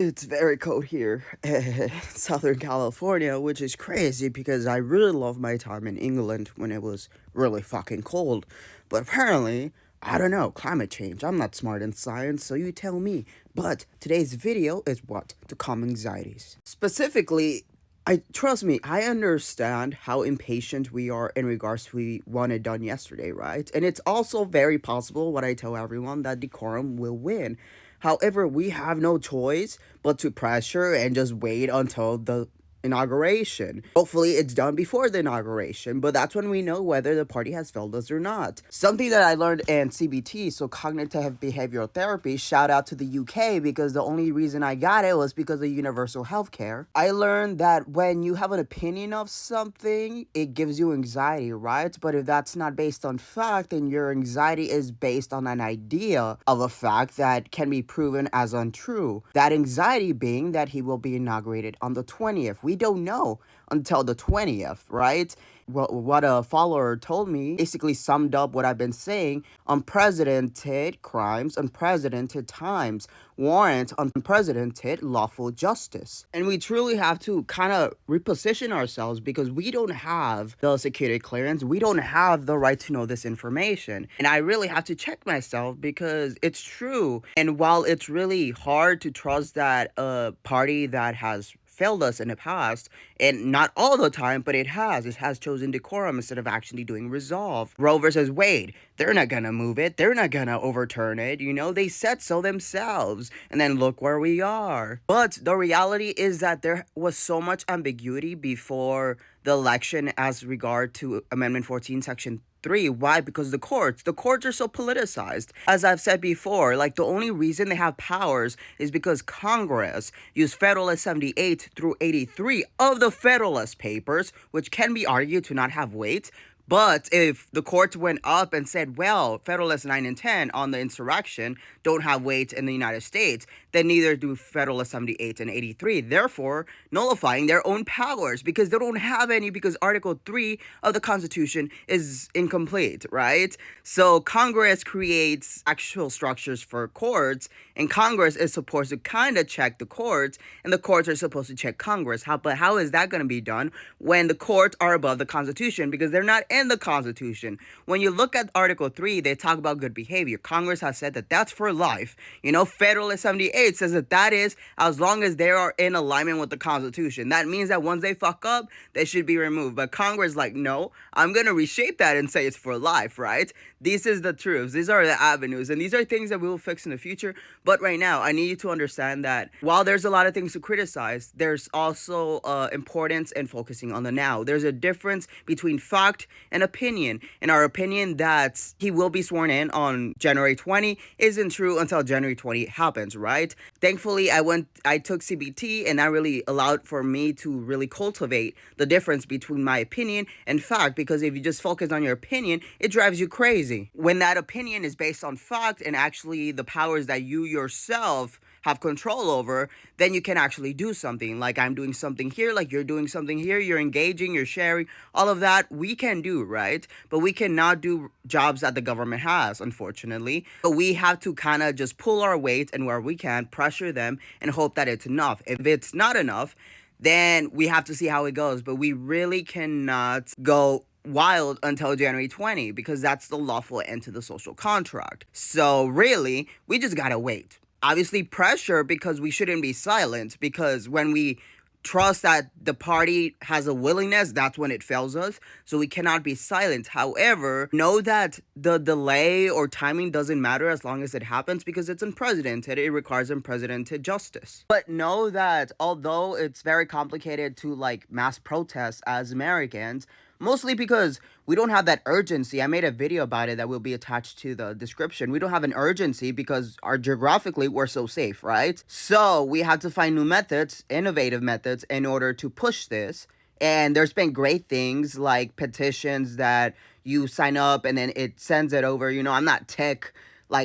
It's very cold here in Southern California, which is crazy because I really love my time in England when it was really fucking cold. But apparently, I don't know, climate change. I'm not smart in science, so you tell me. But today's video is what? To calm anxieties. Specifically, I trust me, I understand how impatient we are in regards to we want it done yesterday, right? And it's also very possible what I tell everyone that decorum will win. However, we have no choice but to pressure and just wait until the inauguration. Hopefully it's done before the inauguration, but that's when we know whether the party has failed us or not. Something that I learned in CBT, so cognitive behavioral therapy, shout out to the UK because the only reason I got it was because of universal healthcare. I learned that when you have an opinion of something, it gives you anxiety, right? But if that's not based on fact, then your anxiety is based on an idea of a fact that can be proven as untrue. That anxiety being that he will be inaugurated on the 20th. We don't know until the 20th, right? What a follower told me basically summed up what I've been saying. Unprecedented crimes, unprecedented times warrant unprecedented lawful justice. And we truly have to kind of reposition ourselves because we don't have the security clearance. We don't have the right to know this information. And I really have to check myself because it's true. And while it's really hard to trust that a party that has failed us in the past, and not all the time, but it has chosen decorum instead of actually doing resolve. Roe versus Wade, they're not gonna move it, they're not gonna overturn it, they said so themselves, and then look where we are. But the reality is that there was so much ambiguity before the election as regard to Amendment 14, Section 3. Why? Because the courts are so politicized. As I've said before, like the only reason they have powers is because Congress used Federalist 78 through 83 of the Federalist Papers, which can be argued to not have weight. But if the courts went up and said, well, Federalist 9 and 10 on the insurrection don't have weight in the United States, then neither do Federalist 78 and 83, therefore nullifying their own powers because they don't have any because Article 3 of the Constitution is incomplete, right? So Congress creates actual structures for courts, and Congress is supposed to kind of check the courts, and the courts are supposed to check Congress. But how is that going to be done when the courts are above the Constitution because they're not in the Constitution? When you look at Article 3, they talk about good behavior. Congress has said that that's for life. Federalist 78 says that is as long as they are in alignment with the Constitution. That means that once they fuck up, they should be removed. But Congress is like, no, I'm going to reshape that and say it's for life, right? This is the truths. These are the avenues. And these are things that we will fix in the future. But right now, I need you to understand that while there's a lot of things to criticize, there's also importance in focusing on the now. There's a difference between fact and opinion. And our opinion that he will be sworn in on January 20 isn't true until January 20 happens, right? Thankfully, I took CBT, and that really allowed for me to really cultivate the difference between my opinion and fact, because if you just focus on your opinion, it drives you crazy. When that opinion is based on fact and actually the powers that you yourself have control over, then you can actually do something. Like I'm doing something here, like you're doing something here, you're engaging, you're sharing, all of that we can do, right? But we cannot do jobs that the government has, unfortunately. But we have to kind of just pull our weight and where we can, pressure them and hope that it's enough. If it's not enough, then we have to see how it goes. But we really cannot go wild until January 20 because that's the lawful end to the social contract. So really, we just gotta wait. Obviously pressure because we shouldn't be silent, because when we trust that the party has a willingness, that's when it fails us. So we cannot be silent. However, know that the delay or timing doesn't matter as long as it happens because it's unprecedented. It requires unprecedented justice. But know that although it's very complicated to mass protest as Americans, mostly because we don't have that urgency. I made a video about it that will be attached to the description. We don't have an urgency because geographically we're so safe, right? So we have to find new methods, innovative methods, in order to push this. And there's been great things like petitions that you sign up and then it sends it over. I'm not tech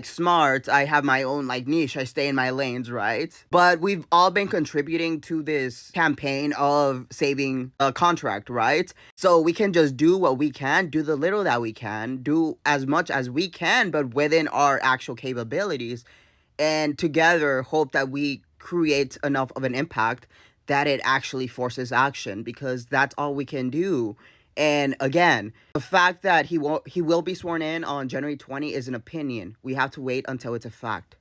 smart. I have my own niche. I stay in my lanes, right? But we've all been contributing to this campaign of saving a contract, right? So we can just do what we can, do the little that we can, do as much as we can, but within our actual capabilities, and together hope that we creates enough of an impact that it actually forces action, because that's all we can do. And again, the fact that he will be sworn in on January 20 is an opinion. We have to wait until it's a fact.